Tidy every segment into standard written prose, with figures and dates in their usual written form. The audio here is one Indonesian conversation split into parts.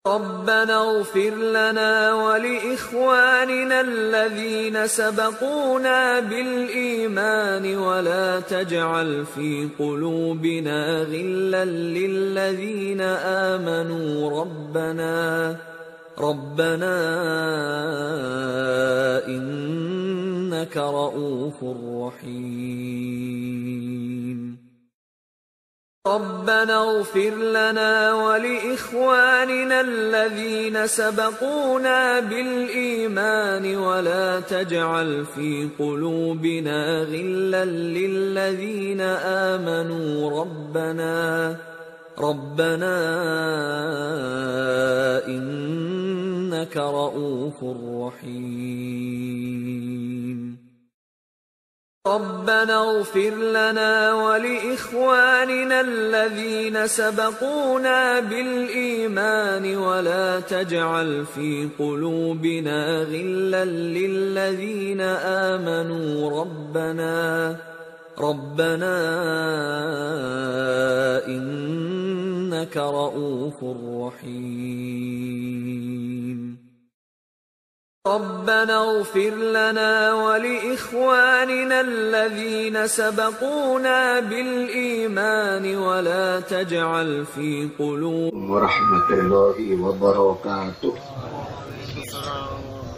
ربنا اغفر لنا ولإخواننا الذين سبقونا بالإيمان ولا تجعل في قلوبنا غلا للذين آمنوا ربنا إنك رؤوف رحيم ربنا اغفر لنا ولإخواننا الذين سبقونا بالإيمان ولا تجعل في قلوبنا غلا للذين آمنوا ربنا إنك رؤوف رحيم ربنا اغفر لنا ولإخواننا الذين سبقونا بالإيمان ولا تجعل في قلوبنا غلا للذين آمنوا ربنا إنك رؤوف رحيم ربنا اغفر لنا ولإخواننا الذين سبقونا بالإيمان ولا تجعل في قلوبنا ورحمة الله وبركاته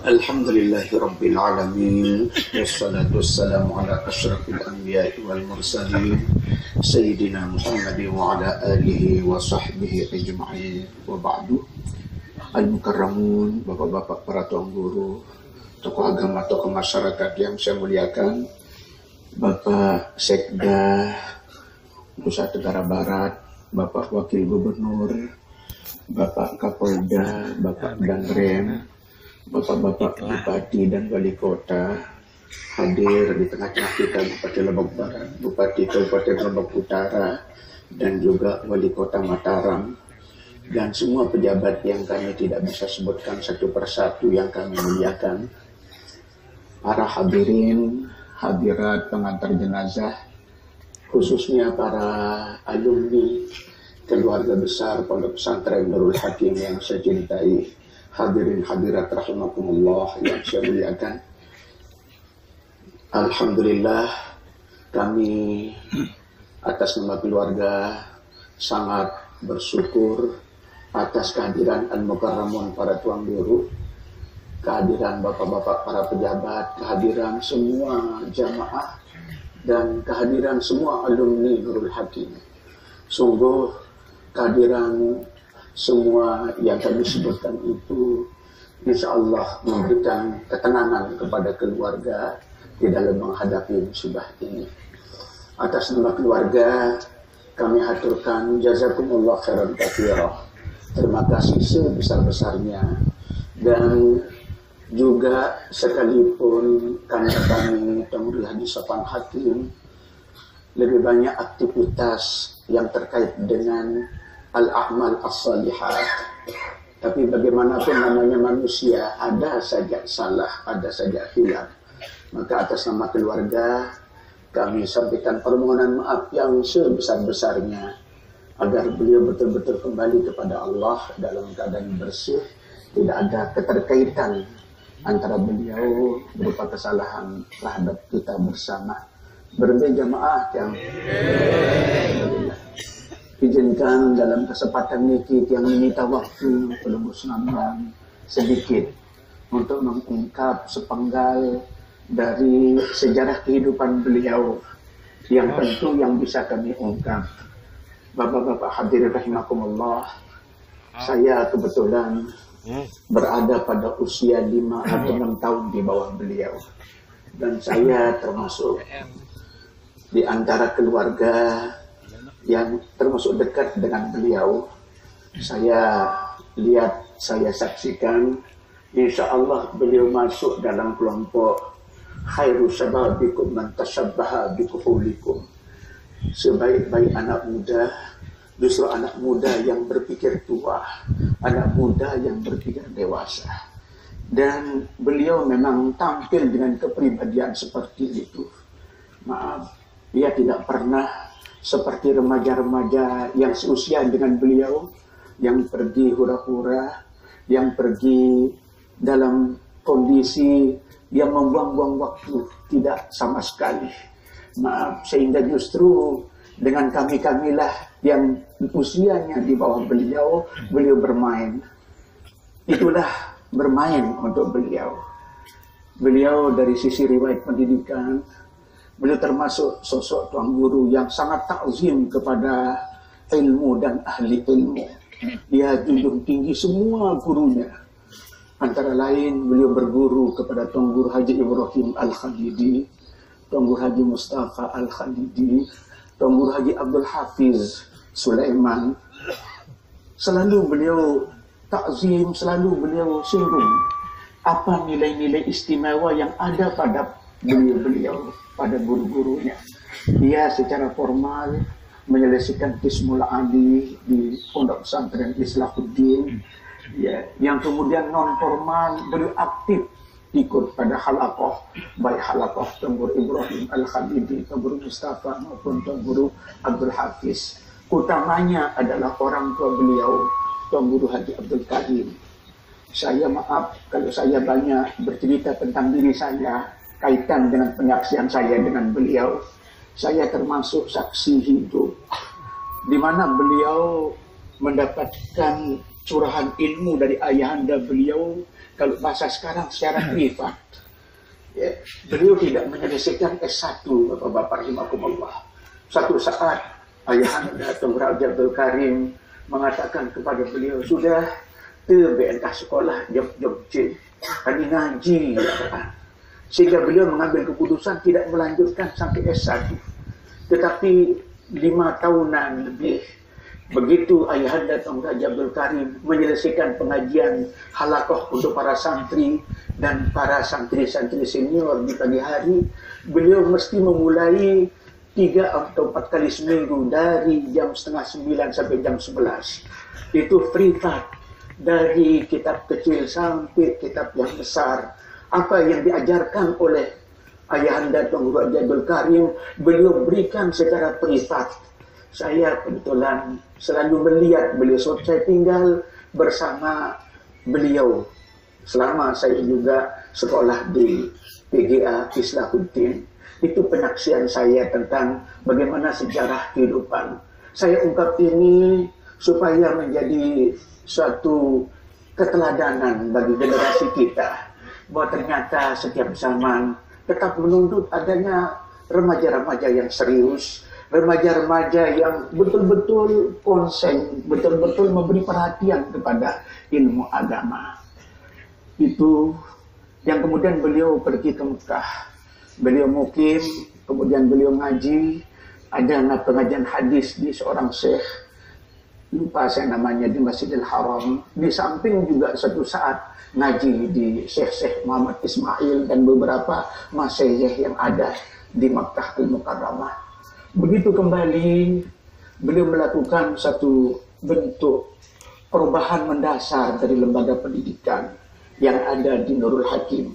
الحمد لله رب العالمين والصلاة والسلام على أشرف الأنبياء والمرسلين سيدنا محمد وعلى آله وصحبه أجمعين وبعد. Al-Mukarramun, bapak-bapak para tuan guru, tokoh agama, tokoh masyarakat yang saya muliakan, Bapak Sekda Nusa Tenggara Barat, Bapak Wakil Gubernur, Bapak Kapolda, Bapak Danrem, Bapak-bapak Bupati dan Wali Kota, hadir di tengah-tengah kita Bupati Lombok Barat, Bupati Kabupaten Lombok Utara, dan juga Wali Kota Mataram, dan semua pejabat yang kami tidak bisa sebutkan satu persatu yang kami muliakan, para hadirin, hadirat pengantar jenazah, khususnya para alumni keluarga besar Pondok Pesantren Nurul Hakim yang saya cintai, hadirin hadirat rahimakumullah yang saya muliakan. Alhamdulillah, kami atas nama keluarga sangat bersyukur atas kehadiran Al-Mukarramun para tuan guru, kehadiran bapak-bapak para pejabat, kehadiran semua jamaah, dan kehadiran semua alumni Nurul Hakim. Sungguh kehadiran semua yang kami sebutkan itu insya Allah memberikan ketenangan kepada keluarga di dalam menghadapi musibah ini. Atas nama keluarga kami haturkan jazakumullah khairan katsira. Terima kasih sebesar-besarnya, dan juga sekalipun karena kami alhamdulillah di Sopan Hakim lebih banyak aktivitas yang terkait dengan al-a'mal as-salihat, tapi bagaimanapun namanya manusia, ada saja salah, ada saja hilaf. Maka atas nama keluarga kami sampaikan permohonan maaf yang sebesar-besarnya agar beliau betul-betul kembali kepada Allah dalam keadaan bersih, tidak ada keterkaitan antara beliau berupa kesalahan terhadap kita bersama. Berbagai jamaah yang izinkan dalam kesempatan ini yang menyita waktu belum bersenang sedikit untuk mengungkap sepenggal dari sejarah kehidupan beliau yang tentu yang bisa kami ungkap. Bapak-bapak hadirin rahimakumullah, saya kebetulan berada pada usia 5 atau 6 tahun di bawah beliau, dan saya termasuk di antara keluarga yang termasuk dekat dengan beliau. Saya lihat, saya saksikan, insya Allah beliau masuk dalam kelompok khairu syababikum man tashabbaha bikuhulikum. Sebaik-baik anak muda justru anak muda yang berpikir tua, anak muda yang berpikir dewasa. Dan beliau memang tampil dengan kepribadian seperti itu. Maaf, dia tidak pernah seperti remaja-remaja yang seusia dengan beliau yang pergi hura-hura, yang pergi dalam kondisi yang membuang-buang waktu, tidak sama sekali. Maaf, sehingga justru dengan kami-kamilah yang usianya di bawah beliau, beliau bermain. Itulah bermain untuk beliau. Beliau dari sisi riwayat pendidikan, beliau termasuk sosok tuan guru yang sangat takzim kepada ilmu dan ahli ilmu. Dia junjung tinggi semua gurunya. Antara lain beliau berguru kepada Tuan Guru Haji Ibrahim Al-Khalidi, Tuan Guru Haji Mustafa Al-Khalidi, Tuan Guru Haji Abdul Hafiz Sulaiman. Selalu beliau takzim, selalu beliau singgung apa nilai-nilai istimewa yang ada pada beliau-beliau, pada guru-gurunya. Dia secara formal menyelesaikan Qismul Ali di Pondok Pesantren Islahuddin, ya, yang kemudian non formal beliau aktif ikut pada halaqah, baik halaqah Tuan Guru Ibrahim Al-Khalidi, Tuan Guru Mustafa maupun Tuan Guru Abdul Hafiz. Utamanya adalah orang tua beliau, Tuan Guru Haji Abdul Karim. Saya maaf kalau saya banyak bercerita tentang diri saya kaitan dengan penyaksian saya dengan beliau. Saya termasuk saksi hidup di mana beliau mendapatkan curahan ilmu dari ayahanda beliau, kalau bahasa sekarang secara privat. Ya, beliau tidak menyelesaikan S1, Bapak-bapak rahimakumullah. Satu saat ayahanda Tuan Guru Abdul Karim mengatakan kepada beliau, sudah BNK sekolah Jogja, tadi ngaji ya. Sehingga beliau mengambil keputusan tidak melanjutkan sampai S1. Tetapi 5 tahunan lebih, begitu ayahanda Tuan Guru Abdul Karim menyelesaikan pengajian halaqah untuk para santri dan para santri-santri senior di pagi hari, beliau mesti memulai 3 atau 4 kali seminggu dari jam 8:30 sampai jam 11. Itu privat, dari kitab kecil sampai kitab yang besar. Apa yang diajarkan oleh ayahanda Tuan Guru Abdul Karim, beliau berikan secara privat. Saya kebetulan selalu melihat beliau, saya tinggal bersama beliau selama saya juga sekolah di PGA Islahuddin. Itu penyaksian saya tentang bagaimana sejarah kehidupan. Saya ungkap ini supaya menjadi suatu keteladanan bagi generasi kita, bahwa ternyata setiap zaman tetap menuntut adanya remaja-remaja yang serius, remaja-remaja yang betul-betul konsen, betul-betul memberi perhatian kepada ilmu agama. Itu yang kemudian beliau pergi ke Mekah, beliau mukim, kemudian beliau ngaji, ada pengajian hadis di seorang syekh, lupa saya namanya, di Masjidil Haram. Di samping juga satu saat ngaji di Syekh Muhammad Ismail dan beberapa masyayikh yang ada di Makkah Al-Mukarramah. Begitu kembali, beliau melakukan satu bentuk perubahan mendasar dari lembaga pendidikan yang ada di Nurul Hakim.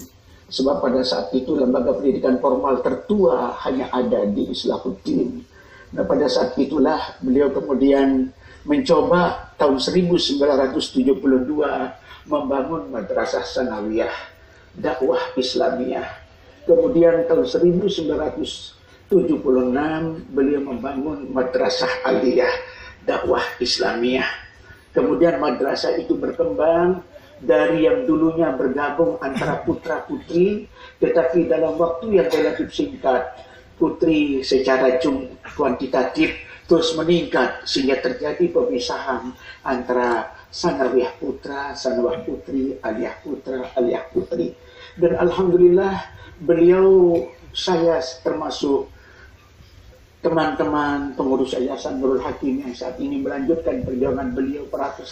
Sebab pada saat itu lembaga pendidikan formal tertua hanya ada di Islahuddin. Nah, pada saat itulah beliau kemudian mencoba tahun 1972 membangun Madrasah Sanawiyah Dakwah Islamiyah. Kemudian tahun 1976 beliau membangun Madrasah Aliyah Dakwah Islamiyah. Kemudian madrasah itu berkembang dari yang dulunya bergabung antara putra-putri, tetapi dalam waktu yang relatif singkat, putri secara kuantitatif terus meningkat sehingga terjadi pemisahan antara sanawiyah putra, sanawiyah putri, aliyah putra, aliyah putri. Dan alhamdulillah beliau, saya termasuk teman-teman pengurus Yayasan Nurul Hakim yang saat ini melanjutkan perjuangan beliau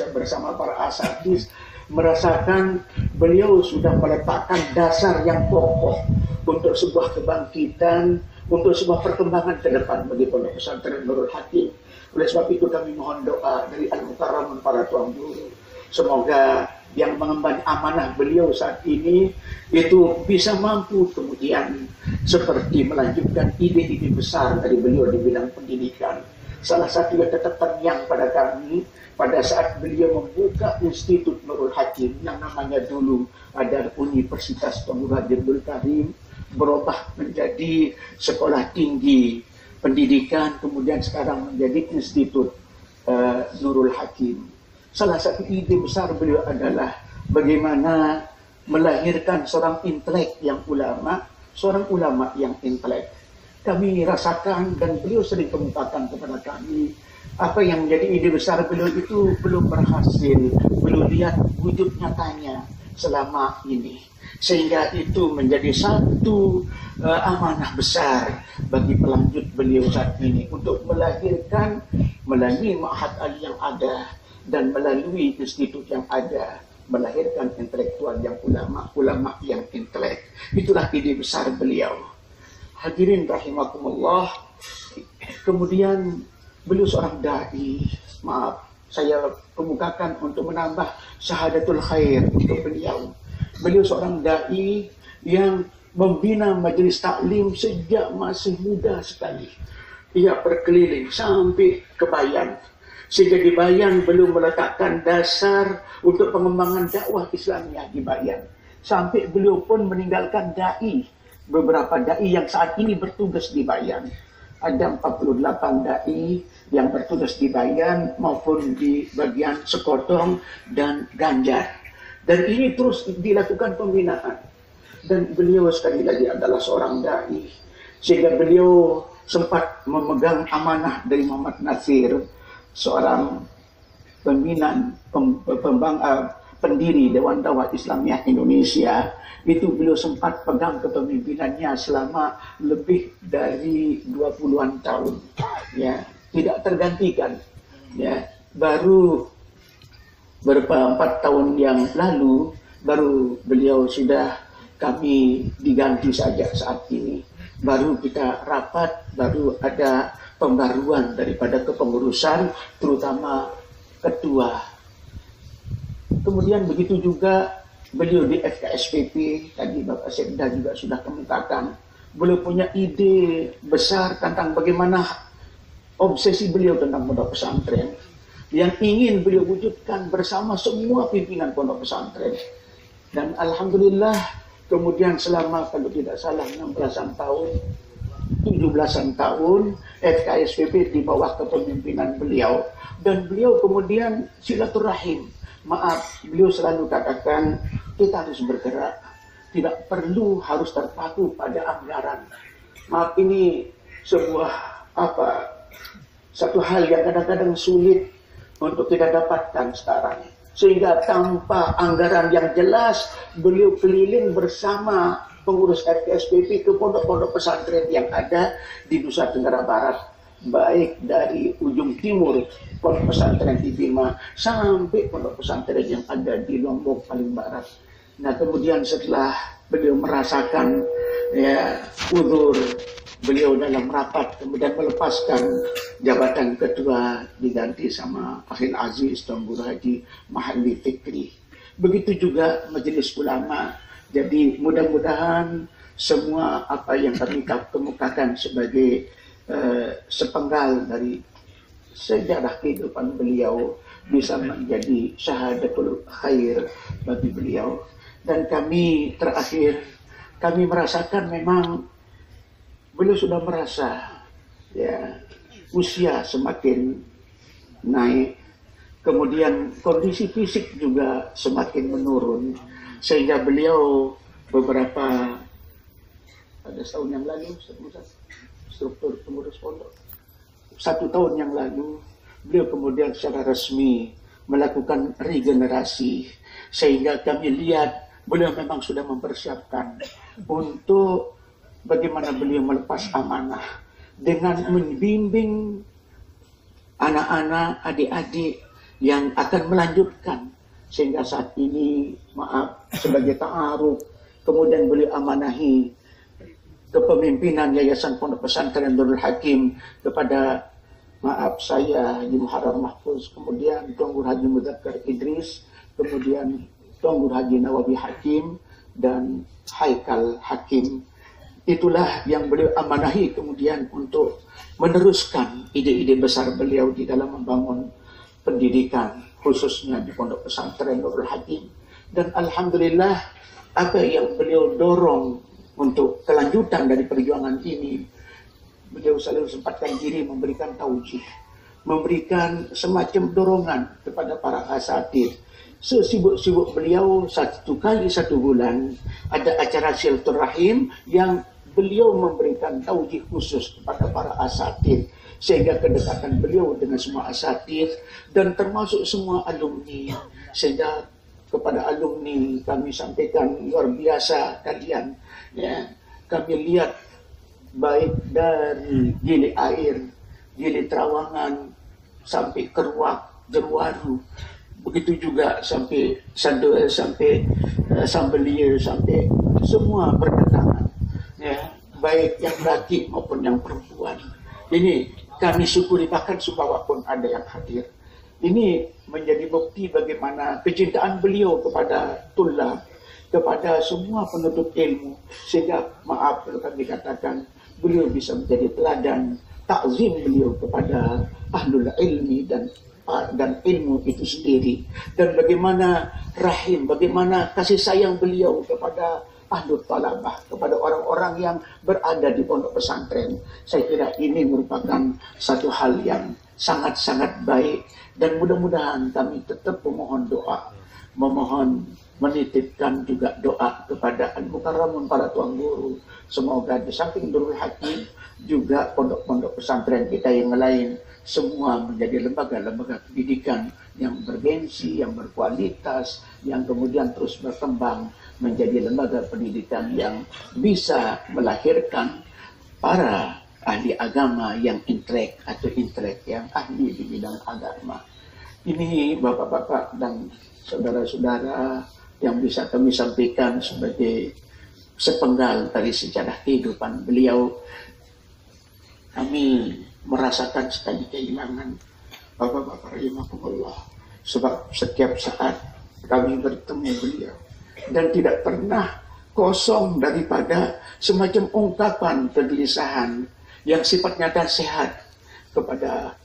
bersama para asatidz, merasakan beliau sudah meletakkan dasar yang kokoh untuk sebuah kebangkitan, untuk sebuah perkembangan ke depan bagi Pondok Pesantren Nurul Hakim. Oleh sebab itu kami mohon doa dari Al-Mukarram para tuan guru. Semoga yang mengemban amanah beliau saat ini itu bisa mampu kemudian seperti melanjutkan ide-ide besar dari beliau di bidang pendidikan. salah satu yang tetap terngiang pada kami pada saat beliau membuka Institut Nurul Hakim yang namanya dulu ada Universitas Tunggul Haji Abdul Karim, berubah menjadi sekolah tinggi pendidikan, kemudian sekarang menjadi Institut Nurul Hakim. Salah satu ide besar beliau adalah bagaimana melahirkan seorang intelek yang ulama, seorang ulama yang intelek. Kami rasakan dan beliau sering kemukakan kepada kami apa yang menjadi ide besar beliau itu belum berhasil, belum lihat wujud nyatanya selama ini. Sehingga itu menjadi satu amanah besar bagi pelanjut beliau saat ini untuk melahirkan melalui Ma'had Ali yang ada dan melalui institut yang ada, melahirkan intelektual yang ulama yang intelek. Itulah ide besar beliau. Hadirin rahimakumullah. Kemudian beliau seorang dai. Maaf, saya kemukakan untuk menambah syahadatul khair untuk beliau. Beliau seorang dai yang membina majelis taklim sejak masih muda sekali. Ia berkeliling sampai ke Bayan. Sehingga di Bayan belum meletakkan dasar untuk pengembangan dakwah Islamiyah di Bayan. Sampai beliau pun meninggalkan dai. Beberapa dai yang saat ini bertugas di Bayan. Ada 48 dai yang bertugas di Bayan maupun di bagian Sekotong dan Ganjar. Dan ini terus dilakukan pembinaan. Dan beliau sekali lagi adalah seorang dai. Sehingga beliau sempat memegang amanah dari Muhammad Nasir, seorang pendiri Dewan Dakwah Islamiyah Indonesia. Itu beliau sempat pegang kepemimpinannya selama lebih dari 20-an tahun. Ya, tidak tergantikan. Ya, baru beberapa 4 tahun yang lalu baru beliau sudah kami diganti saja saat ini. Baru kita rapat, baru ada pembaruan daripada kepengurusan, terutama ketua. Kemudian begitu juga beliau di FKSPP, tadi Bapak Sekda juga sudah kemukakan. Beliau punya ide besar tentang bagaimana obsesi beliau tentang pondok pesantren yang ingin beliau wujudkan bersama semua pimpinan pondok pesantren. Dan alhamdulillah kemudian selama kalau tidak salah 16-an tahun, 17-an tahun FKSPP di bawah kepemimpinan beliau. Dan beliau kemudian silaturahim. Maaf, beliau selalu katakan kita harus bergerak. Tidak perlu harus terpaku pada anggaran. Maaf, ini sebuah satu hal yang kadang-kadang sulit untuk kita dapatkan sekarang. Sehingga tanpa anggaran yang jelas, beliau keliling bersama pengurus FKSPP ke pondok-pondok pesantren yang ada di Nusa Tenggara Barat. Baik dari ujung timur pondok pesantren di Bima sampai pondok pesantren yang ada di Lombok paling barat. Nah, kemudian setelah beliau merasakan udzur beliau dalam rapat, kemudian melepaskan jabatan ketua diganti sama Akhil Aziz Tunggul Haji Mahalli Fikri. Begitu juga majelis ulama. Jadi mudah-mudahan semua apa yang kami kemukakan sebagai sepenggal dari sejarah kehidupan beliau bisa menjadi syahadatul khair bagi beliau. Dan kami terakhir, kami merasakan memang beliau sudah merasa usia semakin naik, kemudian kondisi fisik juga semakin menurun, sehingga beliau beberapa ada setahun yang lalu struktur pengurus pondok 1 tahun yang lalu beliau kemudian secara resmi melakukan regenerasi, sehingga kami lihat beliau memang sudah mempersiapkan untuk bagaimana beliau melepas amanah dengan membimbing anak-anak, adik-adik yang akan melanjutkan. Sehingga saat ini, maaf, sebagai ta'aruf, kemudian beliau amanahi kepemimpinan Yayasan Pondok Pesantren Nurul Hakim kepada, maaf, saya Haji Muharram Mahfuz, kemudian Tunggul Haji Mudzakkar Idris, kemudian Tunggul Haji Nawawi Hakim, dan Haikal Hakim. itulah yang beliau amanahi kemudian untuk meneruskan ide-ide besar beliau di dalam membangun pendidikan, khususnya di Pondok Pesantren Nurul Hakim. Dan alhamdulillah, apa yang beliau dorong untuk kelanjutan dari perjuangan ini, beliau selalu sempatkan diri memberikan taujih, memberikan semacam dorongan kepada para asatidz. Sesibuk-sibuk beliau, 1 kali 1 bulan ada acara silaturahim yang beliau memberikan taujih khusus kepada para asatidz, sehingga kedekatan beliau dengan semua asatidz dan termasuk semua alumni. Sehingga kepada alumni kami sampaikan, luar biasa kalian, ya. Kami lihat baik dari Gili Air, Gili Trawangan sampai Keruak, Jerwaru, begitu juga sampai Sambelier, sampai semua berdatangan, ya, baik yang laki maupun yang perempuan. Ini kami syukuri, bahkan Sumbawa pun ada yang hadir. Ini menjadi bukti bagaimana kecintaan beliau kepada tulab, kepada semua penuntut ilmu, sehingga maaf kalau kami katakan beliau bisa menjadi teladan takzim beliau kepada ahlul ilmi dan ilmu itu sendiri, dan bagaimana rahim, bagaimana kasih sayang beliau kepada ahlul talabah, kepada orang-orang yang berada di pondok pesantren. Saya kira ini merupakan satu hal yang sangat-sangat baik, dan mudah-mudahan kami tetap memohon doa, menitipkan juga doa kepada al-mukarramun, para tuan guru. Semoga di samping Nurul Hakim juga pondok-pondok pesantren kita yang lain semua menjadi lembaga-lembaga pendidikan yang bergengsi, yang berkualitas, yang kemudian terus berkembang menjadi lembaga pendidikan yang bisa melahirkan para ahli agama yang intelek yang ahli di bidang agama. Ini bapak-bapak dan saudara-saudara yang bisa kami sampaikan sebagai sepenggal dari sejarah kehidupan beliau. Kami merasakan sekali kehilangan bapak-bapak rahimahumullah, sebab setiap saat kami bertemu beliau dan tidak pernah kosong daripada semacam ungkapan kegelisahan yang sifatnya nasihat kepada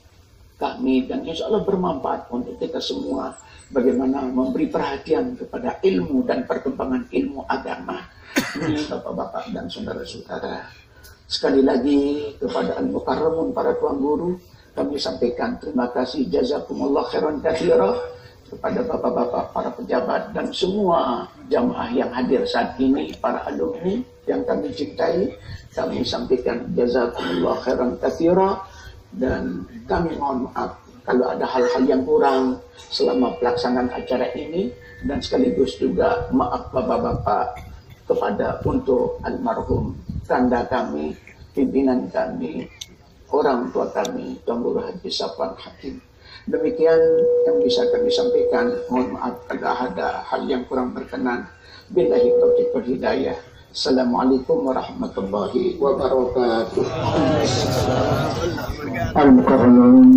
kami, dan insya Allah bermanfaat untuk kita semua, bagaimana memberi perhatian kepada ilmu dan perkembangan ilmu agama. Ini bapak-bapak dan saudara-saudara, sekali lagi kepada al-mukarramun, para tuan guru, kami sampaikan terima kasih, jazakumullah khairan katsira, kepada bapak-bapak, para pejabat, dan semua jamaah yang hadir saat ini, para alumni yang kami cintai. Kami sampaikan jazakumullah khairan katsira, dan kami mohon maaf kalau ada hal-hal yang kurang selama pelaksanaan acara ini, dan sekaligus juga maaf bapak-bapak kepada untuk almarhum tanda kami, pimpinan kami, orang tua kami, Tuan Guru Haji Safwan Hakim. Demikian yang bisa kami sampaikan. Mohon maaf kalau ada hal yang kurang berkenan. Billahi taufiq wal hidayah. Assalamualaikum warahmatullahi wabarakatuh. Al-Mukarram.